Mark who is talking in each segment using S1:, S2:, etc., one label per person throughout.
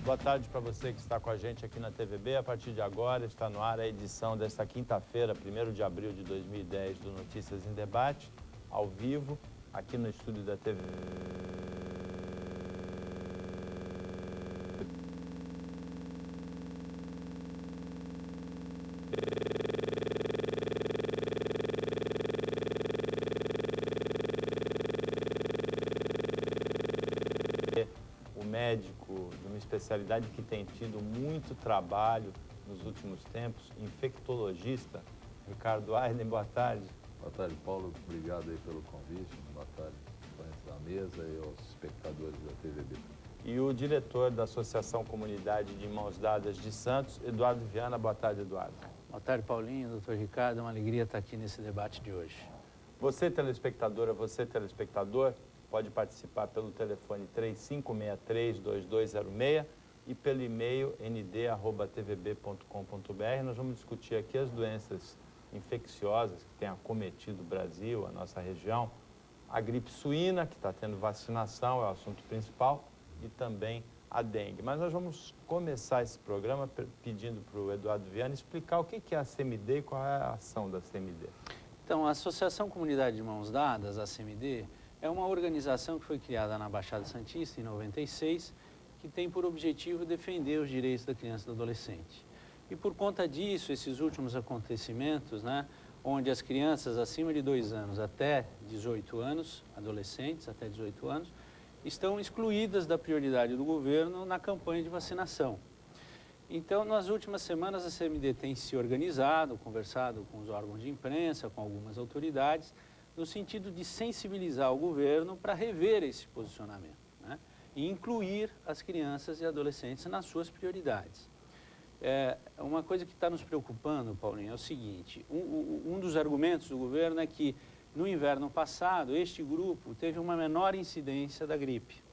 S1: Boa tarde para você que está com a gente aqui na TVB. A partir de agora está no ar a edição desta quinta-feira, 1º de abril de 2010, do Notícias em Debate, ao vivo, aqui no estúdio da TV. O médico de uma especialidade que tem tido muito trabalho nos últimos tempos, infectologista, Ricardo Aiden, boa tarde.
S2: Boa tarde, Paulo. Obrigado aí pelo convite. Boa tarde à mesa e aos espectadores da TVB.
S1: E o diretor da Associação Comunidade de Mãos Dadas de Santos, Eduardo Viana. Boa tarde, Eduardo.
S3: Boa tarde, Paulinho, doutor Ricardo. É uma alegria estar aqui nesse debate de hoje.
S1: Você, telespectadora, você, telespectador, pode participar pelo telefone 3563-2206 e pelo e-mail nd@tvb.com.br. Nós vamos discutir aqui as doenças infecciosas que têm acometido o Brasil, a nossa região. A gripe suína, que está tendo vacinação, é o assunto principal, e também a dengue. Mas nós vamos começar esse programa pedindo para o Eduardo Viana explicar o que é a CMD e qual é a ação da CMD.
S3: Então, a Associação Comunidade de Mãos Dadas, a CMD, é uma organização que foi criada na Baixada Santista em 96, que tem por objetivo defender os direitos da criança e do adolescente. E por conta disso, esses últimos acontecimentos, onde as crianças acima de 2 anos até 18 anos, adolescentes até 18 anos, estão excluídas da prioridade do governo na campanha de vacinação. Então, nas últimas semanas, a CMD tem se organizado, conversado com os órgãos de imprensa, com algumas autoridades, no sentido de sensibilizar o governo para rever esse posicionamento, e incluir as crianças e adolescentes nas suas prioridades. Uma coisa que está nos preocupando, Paulinho, é o seguinte: um dos argumentos do governo é que no inverno passado este grupo teve uma menor incidência da gripe,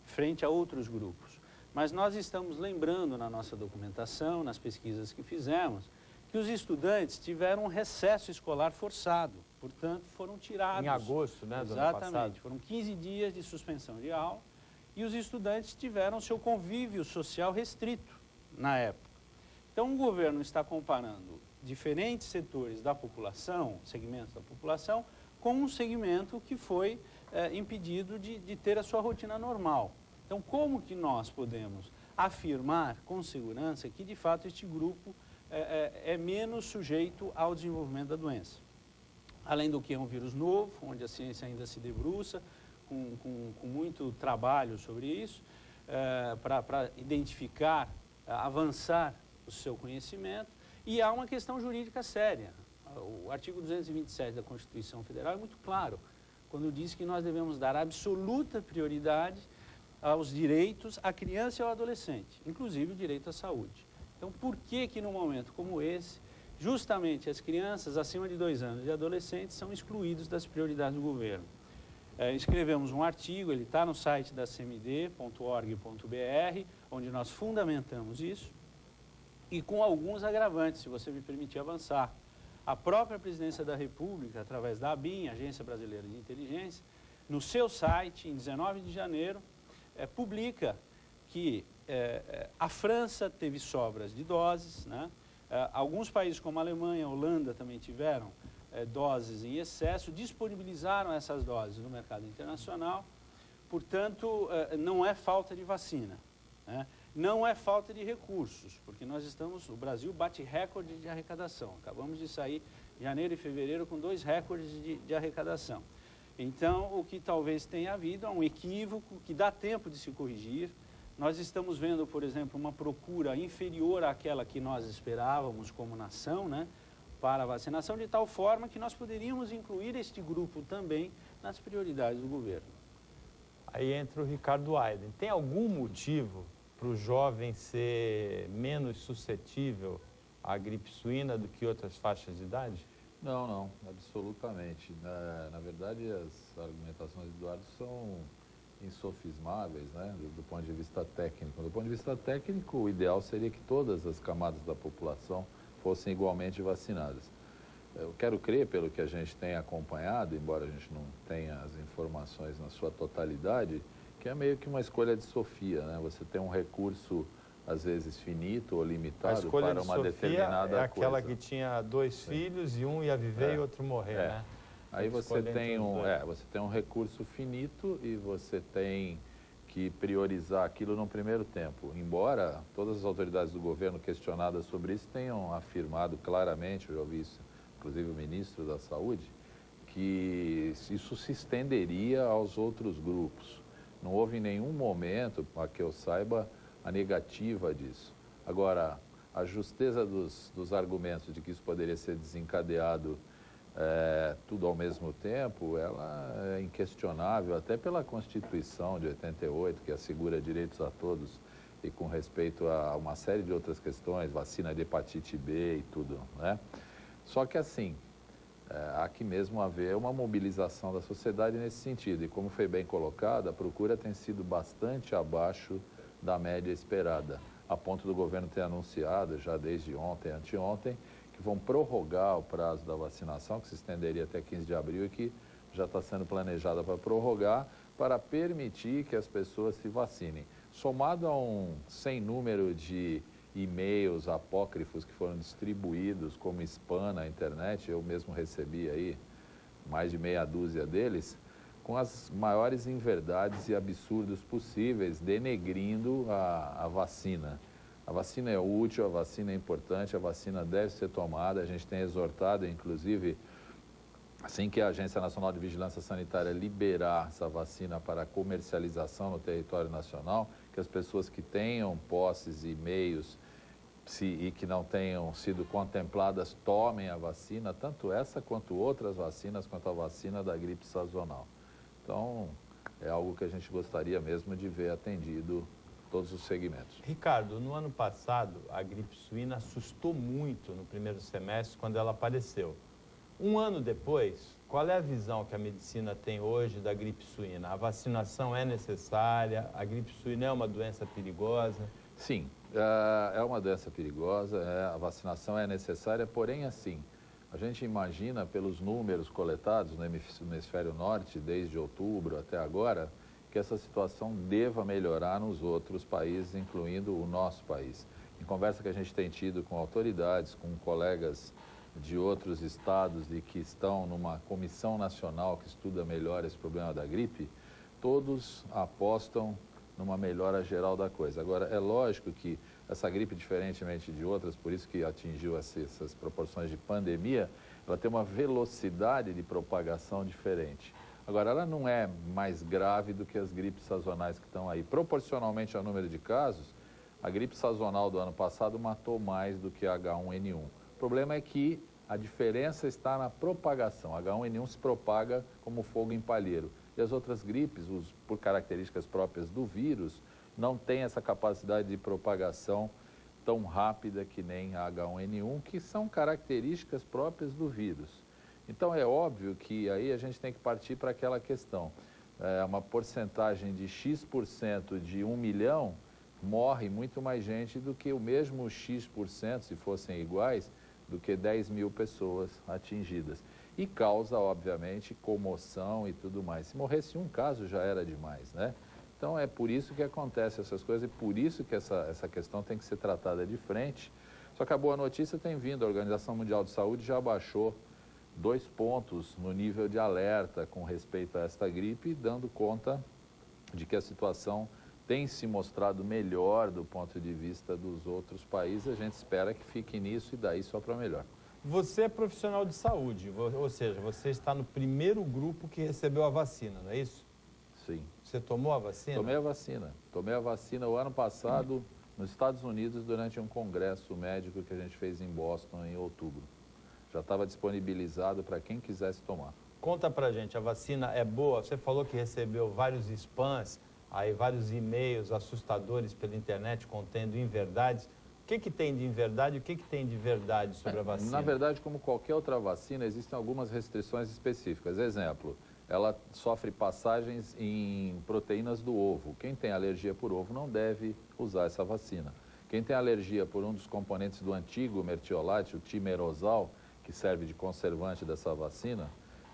S3: frente a outros grupos. Mas nós estamos lembrando na nossa documentação, nas pesquisas que fizemos, que os estudantes tiveram um recesso escolar forçado, portanto foram tirados.
S1: Em agosto, né, do ano passado?
S3: Exatamente, foram 15 dias de suspensão de aula e os estudantes tiveram seu convívio social restrito na época. Então o governo está comparando diferentes setores da população, segmentos da população, com um segmento que foi impedido de ter a sua rotina normal. Então, como que nós podemos afirmar com segurança que, de fato, este grupo é menos sujeito ao desenvolvimento da doença? Além do que é um vírus novo, onde a ciência ainda se debruça, com muito trabalho sobre isso, para identificar, avançar o seu conhecimento, e há uma questão jurídica séria. O artigo 227 da Constituição Federal é muito claro, quando diz que nós devemos dar absoluta prioridade aos direitos à criança e ao adolescente, inclusive o direito à saúde. Então, por que num momento como esse, justamente as crianças acima de 2 anos e adolescentes são excluídos das prioridades do governo? Escrevemos um artigo, ele está no site da cmd.org.br, onde nós fundamentamos isso, e com alguns agravantes, se você me permitir avançar. A própria Presidência da República, através da ABIN, Agência Brasileira de Inteligência, no seu site, em 19 de janeiro, publica que a França teve sobras de doses, alguns países como a Alemanha, a Holanda também tiveram doses em excesso, disponibilizaram essas doses no mercado internacional, portanto, não é falta de vacina, não é falta de recursos, porque o Brasil bate recorde de arrecadação, acabamos de sair em janeiro e fevereiro com 2 recordes de arrecadação. Então, o que talvez tenha havido é um equívoco que dá tempo de se corrigir. Nós estamos vendo, por exemplo, uma procura inferior àquela que nós esperávamos como nação, para a vacinação, de tal forma que nós poderíamos incluir este grupo também nas prioridades do governo.
S1: Aí entra o Ricardo Aiden. Tem algum motivo para o jovem ser menos suscetível à gripe suína do que outras faixas de idade?
S2: Não, absolutamente. Na verdade, as argumentações do Eduardo são insofismáveis, do ponto de vista técnico. Do ponto de vista técnico, o ideal seria que todas as camadas da população fossem igualmente vacinadas. Eu quero crer, pelo que a gente tem acompanhado, embora a gente não tenha as informações na sua totalidade, que é meio que uma escolha de Sofia, né? Você tem um recurso, às vezes, finito ou limitado para uma determinada coisa.
S1: É aquela que tinha 2 filhos e um ia viver e outro morrer, né?
S2: Aí você tem um recurso finito e você tem que priorizar aquilo no primeiro tempo. Embora todas as autoridades do governo questionadas sobre isso tenham afirmado claramente, eu já ouvi isso, inclusive o ministro da Saúde, que isso se estenderia aos outros grupos. Não houve em nenhum momento, a que eu saiba, a negativa disso. Agora, a justeza dos argumentos de que isso poderia ser desencadeado tudo ao mesmo tempo, ela é inquestionável, até pela Constituição de 88, que assegura direitos a todos e com respeito a uma série de outras questões, vacina de hepatite B e tudo, né? Só que assim, há que mesmo haver uma mobilização da sociedade nesse sentido. E como foi bem colocado, a procura tem sido bastante abaixo da média esperada, a ponto do governo ter anunciado, já desde ontem, anteontem, que vão prorrogar o prazo da vacinação, que se estenderia até 15 de abril e que já está sendo planejada para prorrogar, para permitir que as pessoas se vacinem. Somado a um sem número de e-mails apócrifos que foram distribuídos como spam na internet, eu mesmo recebi aí mais de meia dúzia deles, com as maiores inverdades e absurdos possíveis, denegrindo a vacina. A vacina é útil, a vacina é importante, a vacina deve ser tomada. A gente tem exortado, inclusive, assim que a Agência Nacional de Vigilância Sanitária liberar essa vacina para comercialização no território nacional, que as pessoas que tenham posses e meios e que não tenham sido contempladas tomem a vacina, tanto essa quanto outras vacinas, quanto a vacina da gripe sazonal. Então, é algo que a gente gostaria mesmo de ver atendido todos os segmentos.
S1: Ricardo, no ano passado, a gripe suína assustou muito no primeiro semestre quando ela apareceu. Um ano depois, qual é a visão que a medicina tem hoje da gripe suína? A vacinação é necessária? A gripe suína é uma doença perigosa?
S2: Sim, é uma doença perigosa, a vacinação é necessária, porém assim, a gente imagina pelos números coletados no hemisfério norte, desde outubro até agora, que essa situação deva melhorar nos outros países, incluindo o nosso país. Em conversa que a gente tem tido com autoridades, com colegas de outros estados e que estão numa comissão nacional que estuda melhor esse problema da gripe, todos apostam numa melhora geral da coisa. Agora, é lógico que essa gripe, diferentemente de outras, por isso que atingiu essas proporções de pandemia, ela tem uma velocidade de propagação diferente. Agora, ela não é mais grave do que as gripes sazonais que estão aí. Proporcionalmente ao número de casos, a gripe sazonal do ano passado matou mais do que a H1N1. O problema é que a diferença está na propagação. A H1N1 se propaga como fogo em palheiro. E as outras gripes, por características próprias do vírus, não têm essa capacidade de propagação tão rápida que nem a H1N1, que são características próprias do vírus. Então, é óbvio que aí a gente tem que partir para aquela questão. Uma porcentagem de X% de 1 milhão, morre muito mais gente do que o mesmo X%, se fossem iguais, do que 10 mil pessoas atingidas. E causa, obviamente, comoção e tudo mais. Se morresse um caso, já era demais, né? Então, é por isso que acontecem essas coisas e por isso que essa questão tem que ser tratada de frente. Só que a boa notícia tem vindo. A Organização Mundial de Saúde já baixou 2 pontos no nível de alerta com respeito a esta gripe, dando conta de que a situação tem se mostrado melhor do ponto de vista dos outros países. A gente espera que fique nisso e daí só para melhor.
S1: Você é profissional de saúde, ou seja, você está no primeiro grupo que recebeu a vacina, não é isso?
S2: Sim.
S1: Você tomou a vacina?
S2: Tomei a vacina. Tomei a vacina o ano passado nos Estados Unidos durante um congresso médico que a gente fez em Boston em outubro. Já estava disponibilizado para quem quisesse tomar.
S1: Conta pra gente, a vacina é boa? Você falou que recebeu vários spams, aí vários e-mails assustadores pela internet contendo inverdades. O que tem de inverdade e o que tem de verdade sobre a vacina?
S2: Na verdade, como qualquer outra vacina, existem algumas restrições específicas. Exemplo, ela sofre passagens em proteínas do ovo. Quem tem alergia por ovo não deve usar essa vacina. Quem tem alergia por um dos componentes do antigo mertiolate, o timerosal, que serve de conservante dessa vacina,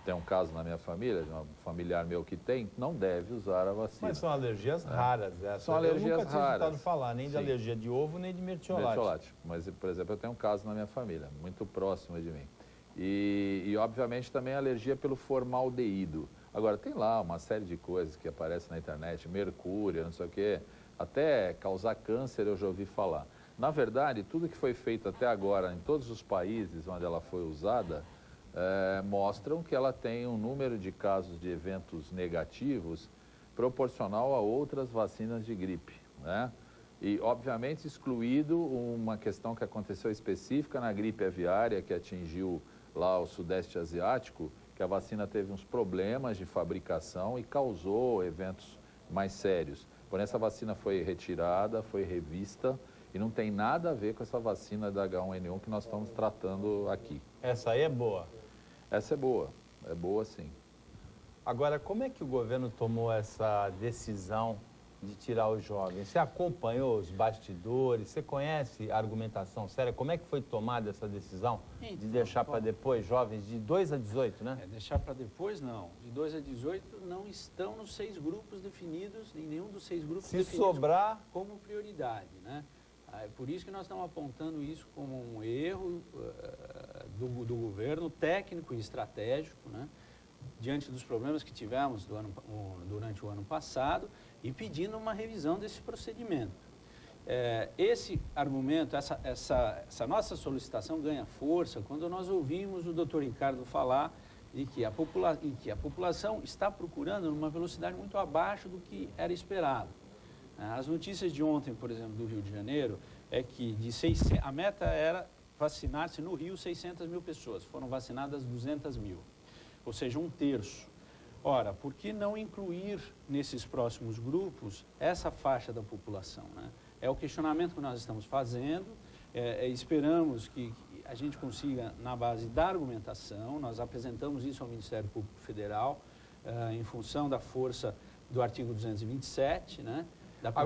S2: tem um caso na minha família, de um familiar meu que tem, não deve usar a vacina.
S1: Mas são alergias raras essas.
S2: São alergias
S1: eu nunca tinha
S2: raras.
S1: escutado falar nem de
S2: Sim.
S1: alergia de ovo, nem de mertiolate.
S2: Mas, por exemplo, eu tenho um caso na minha família, muito próximo de mim. E obviamente, também alergia pelo formaldeído. Agora, tem lá uma série de coisas que aparecem na internet, mercúrio, não sei o quê, até causar câncer eu já ouvi falar. Na verdade, tudo que foi feito até agora em todos os países onde ela foi usada, mostram que ela tem um número de casos de eventos negativos proporcional a outras vacinas de gripe, né? E, obviamente, excluído uma questão que aconteceu específica na gripe aviária, que atingiu lá o Sudeste Asiático, que a vacina teve uns problemas de fabricação e causou eventos mais sérios. Porém, essa vacina foi retirada, foi revista e não tem nada a ver com essa vacina da H1N1 que nós estamos tratando aqui.
S1: Essa aí é boa.
S2: Essa é boa sim.
S1: Agora, como é que o governo tomou essa decisão de tirar os jovens? Você acompanhou os bastidores? Você conhece a argumentação séria? Como é que foi tomada essa decisão de deixar para depois jovens de 2 a 18, né?
S3: Deixar para depois, não. De 2 a 18 não estão nos 6 grupos definidos, em nenhum dos 6 grupos definidos
S1: sobrar
S3: como prioridade, né? É por isso que nós estamos apontando isso como um erro do governo técnico e estratégico, né? Diante dos problemas que tivemos durante o ano passado e pedindo uma revisão desse procedimento. Esse argumento, essa nossa solicitação ganha força quando nós ouvimos o doutor Ricardo falar de que a população está procurando numa velocidade muito abaixo do que era esperado. As notícias de ontem, por exemplo, do Rio de Janeiro, é que a meta era vacinar-se no Rio 600 mil pessoas, foram vacinadas 200 mil, ou seja, 1/3. Ora, por que não incluir nesses próximos grupos essa faixa da população, né? É o questionamento que nós estamos fazendo, esperamos que a gente consiga, na base da argumentação, nós apresentamos isso ao Ministério Público Federal, em função da força do artigo 227, né?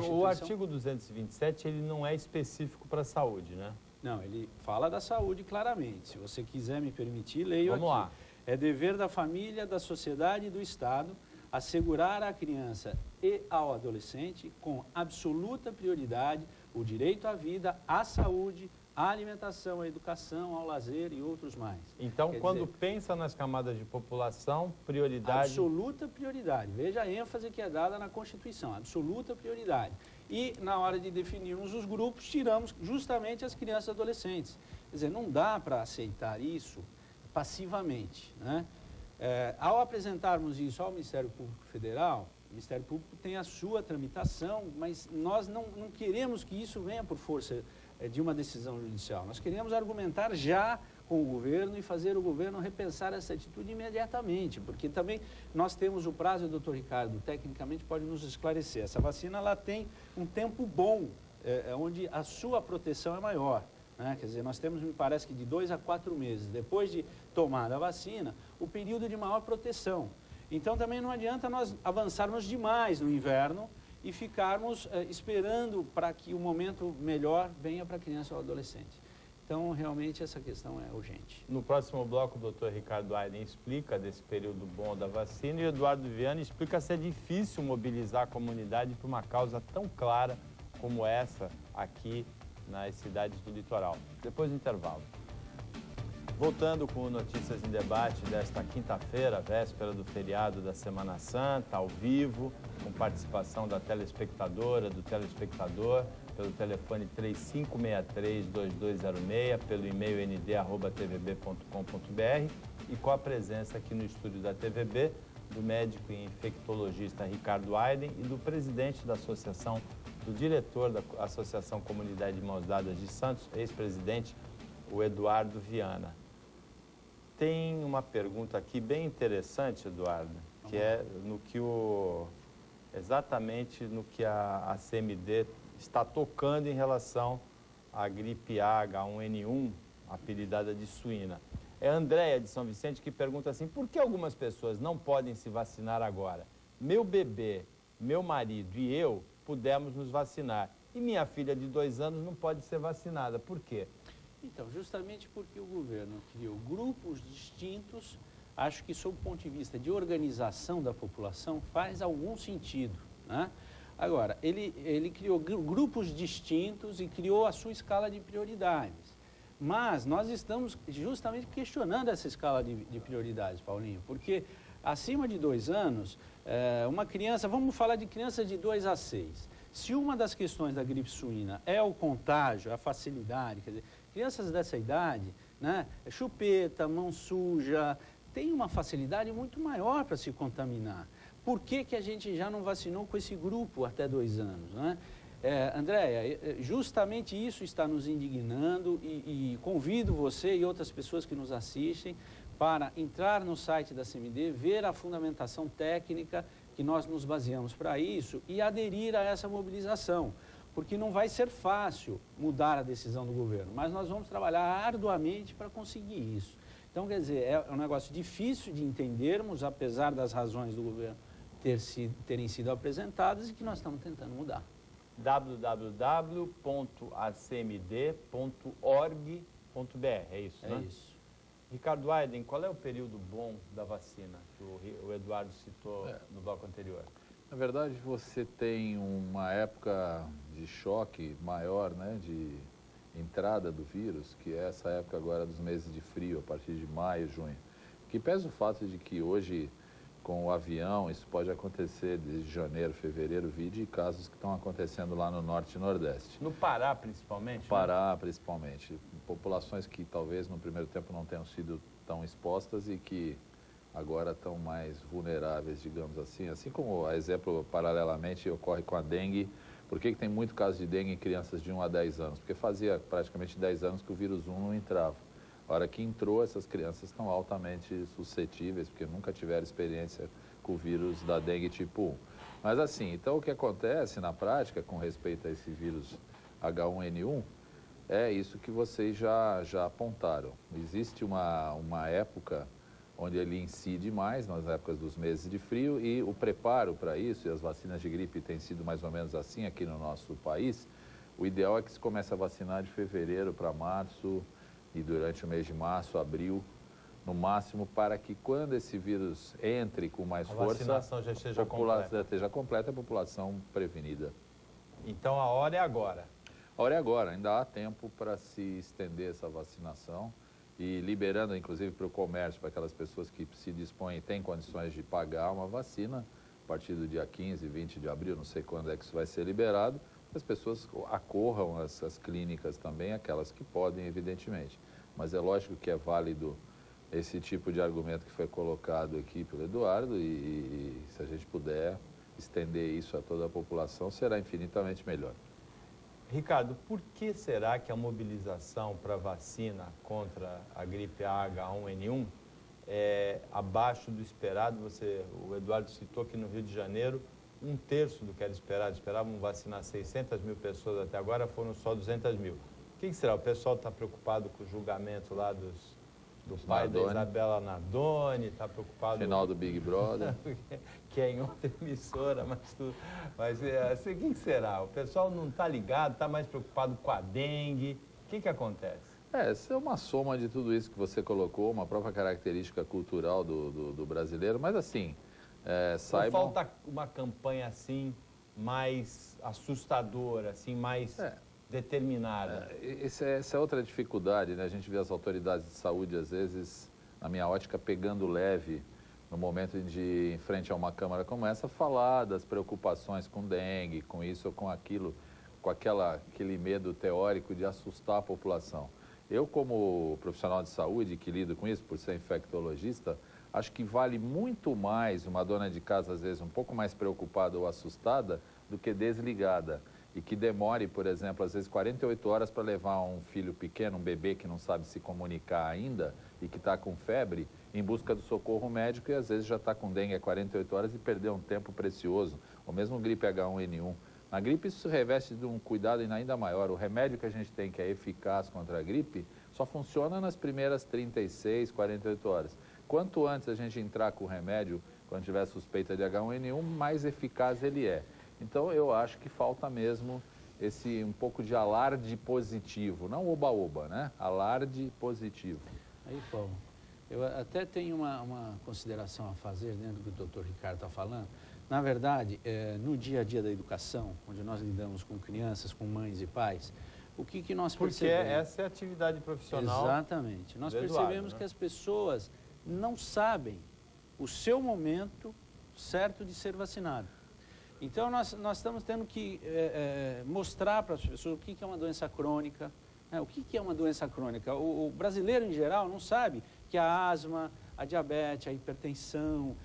S1: O artigo 227, ele não é específico para a saúde, né?
S3: Não, ele fala da saúde claramente. Se você quiser me permitir, leio aqui.
S1: Vamos lá.
S3: É dever da família, da sociedade e do Estado assegurar à criança e ao adolescente, com absoluta prioridade, o direito à vida, à saúde, à alimentação, à educação, ao lazer e outros mais.
S1: Então, quando pensa nas camadas de população, prioridade...
S3: Absoluta prioridade. Veja a ênfase que é dada na Constituição, absoluta prioridade. E, na hora de definirmos os grupos, tiramos justamente as crianças e adolescentes. Quer dizer, não dá para aceitar isso passivamente, né? Ao apresentarmos isso ao Ministério Público Federal, o Ministério Público tem a sua tramitação, mas nós não queremos que isso venha por força de uma decisão judicial. Nós queremos argumentar já com o governo e fazer o governo repensar essa atitude imediatamente, porque também nós temos o prazo, o doutor Ricardo, tecnicamente pode nos esclarecer. Essa vacina ela tem um tempo bom, onde a sua proteção é maior, né? Quer dizer, nós temos, me parece que de 2 a 4 meses, depois de tomada a vacina, o período de maior proteção. Então também não adianta nós avançarmos demais no inverno e ficarmos esperando para que o momento melhor venha para a criança ou adolescente. Então, realmente, essa questão é urgente.
S1: No próximo bloco, o doutor Ricardo Aiden explica desse período bom da vacina e o Eduardo Viana explica se é difícil mobilizar a comunidade para uma causa tão clara como essa aqui nas cidades do litoral. Depois do intervalo. Voltando com o Notícias em Debate desta quinta-feira, véspera do feriado da Semana Santa, ao vivo, com participação da telespectadora, do telespectador, pelo telefone 3563-2206, pelo e-mail nd@tvb.com.br e com a presença aqui no estúdio da TVB do médico e infectologista Ricardo Aiden e do presidente da associação, do diretor da Associação Comunidade de Mãos Dadas de Santos, ex-presidente, o Eduardo Viana. Tem uma pergunta aqui bem interessante, Eduardo, que é exatamente no que a CMD está tocando em relação à gripe A, H1N1, apelidada de suína. É a Andréia de São Vicente que pergunta assim, por que algumas pessoas não podem se vacinar agora? Meu bebê, meu marido e eu pudemos nos vacinar. E minha filha de 2 anos não pode ser vacinada. Por quê?
S3: Então, justamente porque o governo criou grupos distintos, acho que, sob o ponto de vista de organização da população, faz algum sentido, né? Agora, ele criou grupos distintos e criou a sua escala de prioridades. Mas nós estamos justamente questionando essa escala de prioridades, Paulinho, porque acima de 2 anos, uma criança, vamos falar de criança de 2 a 6. Se uma das questões da gripe suína é o contágio, a facilidade, quer dizer, crianças dessa idade, né, chupeta, mão suja, tem uma facilidade muito maior para se contaminar. Por que que a gente já não vacinou com esse grupo até 2 anos, né? Andréia, justamente isso está nos indignando e convido você e outras pessoas que nos assistem para entrar no site da CMD, ver a fundamentação técnica que nós nos baseamos para isso e aderir a essa mobilização, porque não vai ser fácil mudar a decisão do governo, mas nós vamos trabalhar arduamente para conseguir isso. Então, quer dizer, é um negócio difícil de entendermos, apesar das razões do governo terem sido apresentadas e que nós estamos tentando mudar.
S1: www.acmd.org.br, é isso, né?
S3: É isso.
S1: Ricardo Aiden, qual é o período bom da vacina que o Eduardo citou no bloco anterior?
S2: Na verdade, você tem uma época de choque maior, né, de entrada do vírus, que é essa época agora dos meses de frio, a partir de maio, junho. Que pesa o fato de que hoje, com o avião, isso pode acontecer desde janeiro, fevereiro, vide casos que estão acontecendo lá no norte e nordeste.
S1: No Pará, principalmente?
S2: Pará, principalmente. Populações que talvez no primeiro tempo não tenham sido tão expostas e que agora estão mais vulneráveis, digamos assim. Assim como, a exemplo, paralelamente, ocorre com a dengue. Por que tem muito caso de dengue em crianças de 1 a 10 anos? Porque fazia praticamente 10 anos que o vírus 1 não entrava. A hora que entrou, essas crianças estão altamente suscetíveis, porque nunca tiveram experiência com o vírus da dengue tipo 1. Mas assim, então o que acontece na prática com respeito a esse vírus H1N1 é isso que vocês já apontaram. Existe uma época onde ele incide mais, nas épocas dos meses de frio, e o preparo para isso, e as vacinas de gripe têm sido mais ou menos assim aqui no nosso país, o ideal é que se comece a vacinar de fevereiro para março, e durante o mês de março, abril, no máximo, para que quando esse vírus entre com mais força,
S1: a vacinação já esteja
S2: completa, a população prevenida.
S1: Então a hora é agora.
S2: A hora é agora, ainda há tempo para se estender essa vacinação e liberando, inclusive, para o comércio, para aquelas pessoas que se dispõem e têm condições de pagar uma vacina, a partir do dia 15, 20 de abril, não sei quando é que isso vai ser liberado, as pessoas acorram às clínicas também, aquelas que podem, evidentemente. Mas é lógico que é válido esse tipo de argumento que foi colocado aqui pelo Eduardo e se a gente puder estender isso a toda a população, será infinitamente melhor.
S1: Ricardo, por que será que a mobilização para vacina contra a gripe H1N1 é abaixo do esperado? O Eduardo citou que no Rio de Janeiro 1/3 do que era esperado. Esperavam vacinar 600 mil pessoas até agora, foram só 200 mil. O que será? O pessoal está preocupado com o julgamento lá do pai da Isabela Nardoni, está preocupado...
S2: Final do Big Brother.
S1: que é em outra emissora, mas o que será? O pessoal não está ligado, está mais preocupado com a dengue. O que acontece?
S2: Essa é uma soma de tudo isso que você colocou, uma própria característica cultural do brasileiro, mas assim, saibam...
S1: Ou falta uma campanha assim, mais assustadora, assim, mais determinada?
S2: Essa é outra dificuldade, né? A gente vê as autoridades de saúde, às vezes, na minha ótica, pegando leve no momento de, em frente a uma câmara como essa, falar das preocupações com dengue, com isso ou com aquilo, com aquele medo teórico de assustar a população. Eu, como profissional de saúde que lido com isso, por ser infectologista, acho que vale muito mais uma dona de casa, às vezes, um pouco mais preocupada ou assustada do que desligada. E que demore, por exemplo, às vezes 48 horas para levar um filho pequeno, um bebê que não sabe se comunicar ainda e que está com febre, em busca do socorro médico e às vezes já está com dengue há 48 horas e perdeu um tempo precioso. Ou mesmo gripe H1N1. Na gripe isso se reveste de um cuidado ainda maior. O remédio que a gente tem, que é eficaz contra a gripe, só funciona nas primeiras 36, 48 horas. Quanto antes a gente entrar com o remédio, quando tiver suspeita de H1N1, mais eficaz ele é. Então eu acho que falta mesmo esse um pouco de alarde positivo, não oba-oba, né? Alarde positivo.
S3: Aí, Paulo, eu até tenho uma consideração a fazer dentro do que o doutor Ricardo está falando. Na verdade, no dia a dia da educação, onde nós lidamos com crianças, com mães e pais, o que nós percebemos?
S1: Porque essa é a atividade profissional.
S3: Exatamente. Nós
S1: Eduardo,
S3: percebemos,
S1: né?
S3: que as pessoas não sabem o seu momento certo de ser vacinado. Então, nós estamos tendo que mostrar para as pessoas o que é uma doença crônica. O que é uma doença crônica? O brasileiro, em geral, não sabe que a asma, a diabetes, a hipertensão,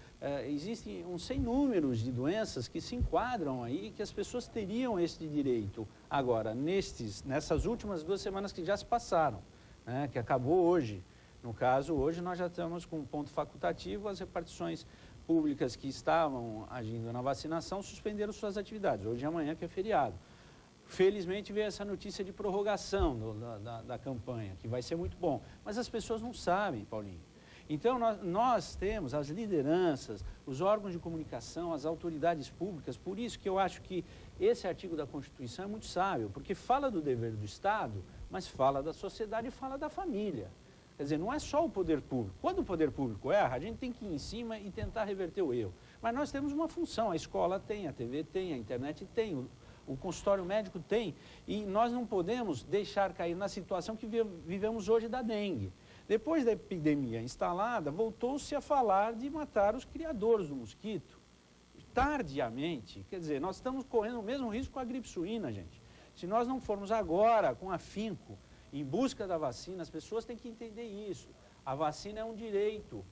S3: existem um sem números de doenças que se enquadram aí, que as pessoas teriam esse direito. Agora, nessas últimas 2 semanas que já se passaram, né, que acabou hoje, no caso, hoje nós já estamos com um ponto facultativo, as repartições públicas que estavam agindo na vacinação suspenderam suas atividades, hoje e amanhã que é feriado. Felizmente veio essa notícia de prorrogação da campanha, que vai ser muito bom, mas as pessoas não sabem, Paulinho. Então, nós temos as lideranças, os órgãos de comunicação, as autoridades públicas, por isso que eu acho que esse artigo da Constituição é muito sábio, porque fala do dever do Estado, mas fala da sociedade e fala da família. Quer dizer, não é só o poder público. Quando o poder público erra, a gente tem que ir em cima e tentar reverter o erro. Mas nós temos uma função, a escola tem, a TV tem, a internet tem, o consultório médico tem, e nós não podemos deixar cair na situação que vivemos hoje da dengue. Depois da epidemia instalada, voltou-se a falar de matar os criadores do mosquito. Tardiamente, quer dizer, nós estamos correndo o mesmo risco com a gripe suína, gente. Se nós não formos agora, com afinco, em busca da vacina, as pessoas têm que entender isso. A vacina é um direito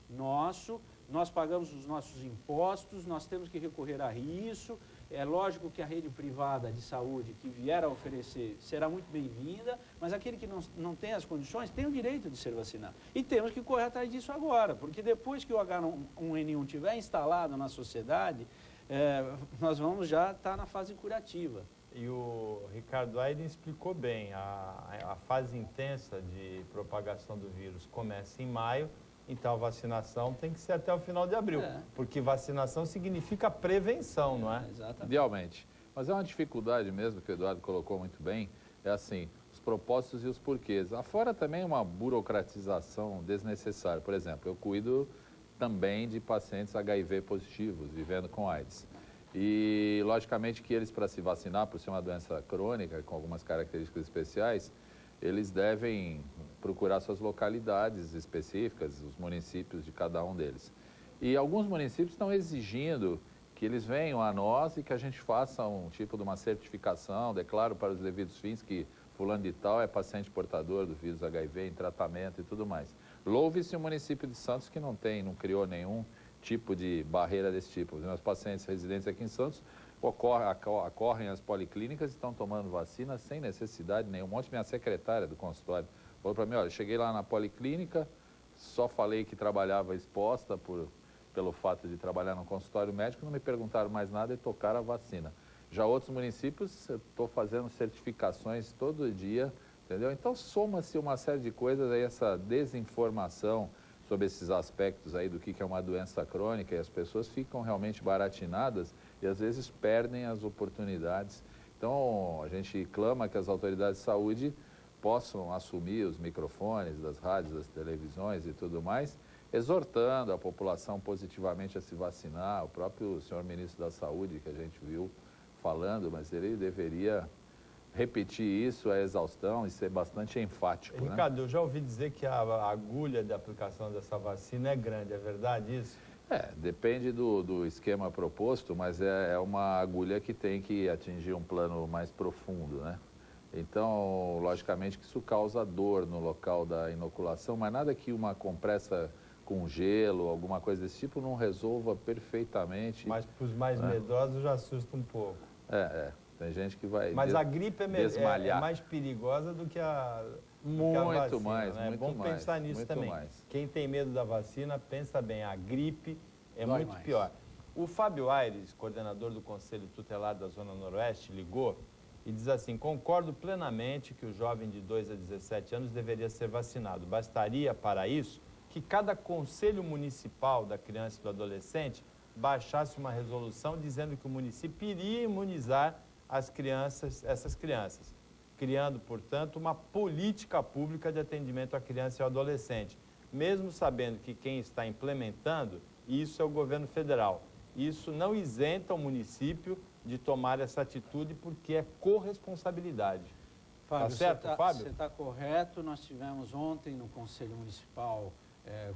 S3: nosso, nós pagamos os nossos impostos, nós temos que recorrer a isso. É lógico que a rede privada de saúde que vier a oferecer será muito bem-vinda, mas aquele que não tem as condições tem o direito de ser vacinado. E temos que correr atrás disso agora, porque depois que o H1N1 estiver instalado na sociedade, nós vamos já estar na fase curativa.
S1: E o Ricardo Aiden explicou bem, a fase intensa de propagação do vírus começa em maio, então a vacinação tem que ser até o final de abril, porque vacinação significa prevenção, não é?
S3: Exatamente.
S2: Idealmente. Mas é uma dificuldade mesmo, que o Eduardo colocou muito bem, é assim, os propósitos e os porquês. Afora também uma burocratização desnecessária. Por exemplo, eu cuido também de pacientes HIV positivos, vivendo com AIDS. E, logicamente, que eles, para se vacinar, por ser uma doença crônica, com algumas características especiais, eles devem procurar suas localidades específicas, os municípios de cada um deles. E alguns municípios estão exigindo que eles venham a nós e que a gente faça um tipo de uma certificação, declaro para os devidos fins que fulano de tal é paciente portador do vírus HIV em tratamento e tudo mais. Louve-se o município de Santos que não criou nenhum tipo de barreira desse tipo. Os meus pacientes residentes aqui em Santos acorrem às policlínicas e estão tomando vacina sem necessidade nenhuma. Ontem minha secretária do consultório falou para mim, olha, cheguei lá na policlínica, só falei que trabalhava exposta pelo fato de trabalhar no consultório médico, não me perguntaram mais nada e tocaram a vacina. Já outros municípios, eu estou fazendo certificações todo dia, entendeu? Então soma-se uma série de coisas aí, essa desinformação sobre esses aspectos aí do que é uma doença crônica, e as pessoas ficam realmente baratinadas e às vezes perdem as oportunidades. Então a gente clama que as autoridades de saúde possam assumir os microfones das rádios, das televisões e tudo mais, exortando a população positivamente a se vacinar. O próprio senhor ministro da Saúde, que a gente viu falando, mas ele deveria repetir isso à exaustão e ser bastante enfático.
S1: Ricardo, eu já ouvi dizer que a agulha de aplicação dessa vacina é grande, é verdade isso?
S2: Depende do esquema proposto, mas é uma agulha que tem que atingir um plano mais profundo, né? Então, logicamente que isso causa dor no local da inoculação, mas nada que uma compressa com gelo, alguma coisa desse tipo, não resolva perfeitamente.
S1: Mas para os mais medrosos já assusta um pouco.
S2: Tem gente que vai
S1: Mas a gripe é mais perigosa do que a
S2: Muito
S1: vacina,
S2: mais,
S1: né?
S2: muito
S1: É bom
S2: mais,
S1: pensar nisso
S2: muito
S1: também.
S2: mais.
S1: Quem tem medo da vacina, pensa bem, a gripe é
S3: Dói
S1: muito
S3: mais.
S1: pior. O Fábio Aires, coordenador do Conselho Tutelar da Zona Noroeste, ligou e diz assim, concordo plenamente que o jovem de 2 a 17 anos deveria ser vacinado. Bastaria, para isso, que cada conselho municipal da criança e do adolescente baixasse uma resolução dizendo que o município iria imunizar essas crianças, criando, portanto, uma política pública de atendimento à criança e ao adolescente, mesmo sabendo que quem está implementando isso é o governo federal. Isso não isenta o município de tomar essa atitude porque é corresponsabilidade.
S3: Fábio,
S1: tá certo, Fábio?
S3: Você está correto. Nós tivemos ontem no Conselho Municipal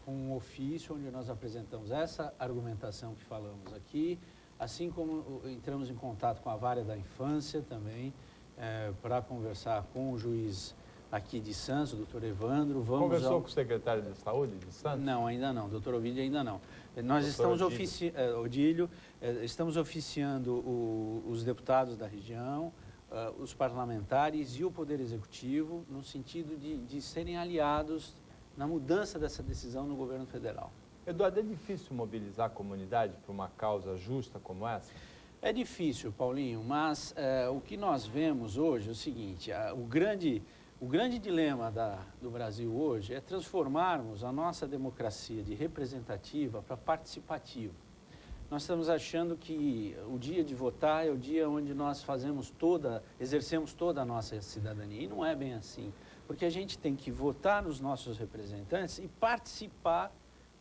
S3: com um ofício onde nós apresentamos essa argumentação que falamos aqui, assim como entramos em contato com a Vara da Infância também, para conversar com o juiz aqui de Santos, o doutor Evandro.
S1: Conversou com o secretário de Saúde de Santos?
S3: Não, ainda não, doutor Ovídio ainda não. Nós estamos estamos oficiando os deputados da região, os parlamentares e o Poder Executivo, no sentido de serem aliados na mudança dessa decisão no governo federal.
S1: Eduardo, é difícil mobilizar a comunidade para uma causa justa como essa?
S3: É difícil, Paulinho, mas o que nós vemos hoje é o seguinte: o grande dilema do Brasil hoje é transformarmos a nossa democracia de representativa para participativa. Nós estamos achando que o dia de votar é o dia onde nós exercemos toda a nossa cidadania, e não é bem assim, porque a gente tem que votar nos nossos representantes e participar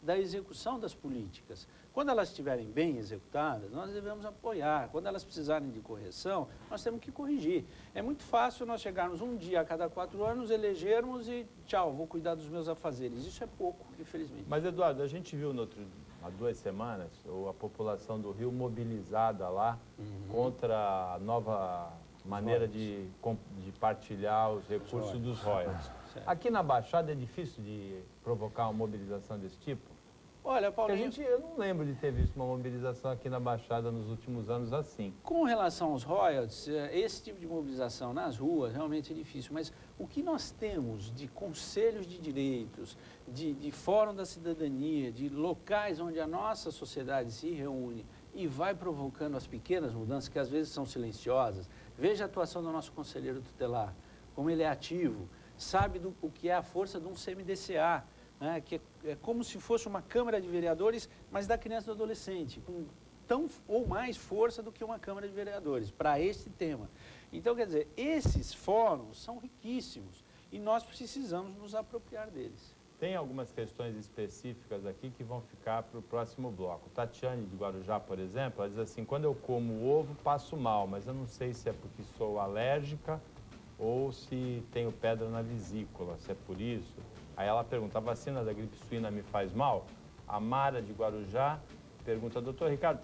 S3: da execução das políticas. Quando elas estiverem bem executadas, nós devemos apoiar. Quando elas precisarem de correção, nós temos que corrigir. É muito fácil nós chegarmos um dia a cada 4 anos, elegermos e tchau, vou cuidar dos meus afazeres. Isso é pouco, infelizmente.
S1: Mas, Eduardo, a gente viu há 2 semanas a população do Rio mobilizada lá contra a nova maneira de partilhar os recursos dos royalties. Aqui na Baixada é difícil de provocar uma mobilização desse tipo?
S3: Olha, Paulinho,
S1: eu não lembro de ter visto uma mobilização aqui na Baixada nos últimos anos assim.
S3: Com relação aos royalties, esse tipo de mobilização nas ruas realmente é difícil, mas o que nós temos de conselhos de direitos, de fórum da cidadania, de locais onde a nossa sociedade se reúne e vai provocando as pequenas mudanças, que às vezes são silenciosas. Veja a atuação do nosso conselheiro tutelar, como ele é ativo, sabe o que é a força de um CMDCA, né, que é como se fosse uma Câmara de Vereadores, mas da criança e do adolescente, com tão ou mais força do que uma Câmara de Vereadores, para esse tema. Então, quer dizer, esses fóruns são riquíssimos e nós precisamos nos apropriar deles.
S1: Tem algumas questões específicas aqui que vão ficar para o próximo bloco. Tatiane de Guarujá, por exemplo, ela diz assim: quando eu como ovo, passo mal, mas eu não sei se é porque sou alérgica ou se tenho pedra na vesícula, se é por isso. Aí ela pergunta: a vacina da gripe suína me faz mal? A Mara de Guarujá pergunta: doutor Ricardo, tem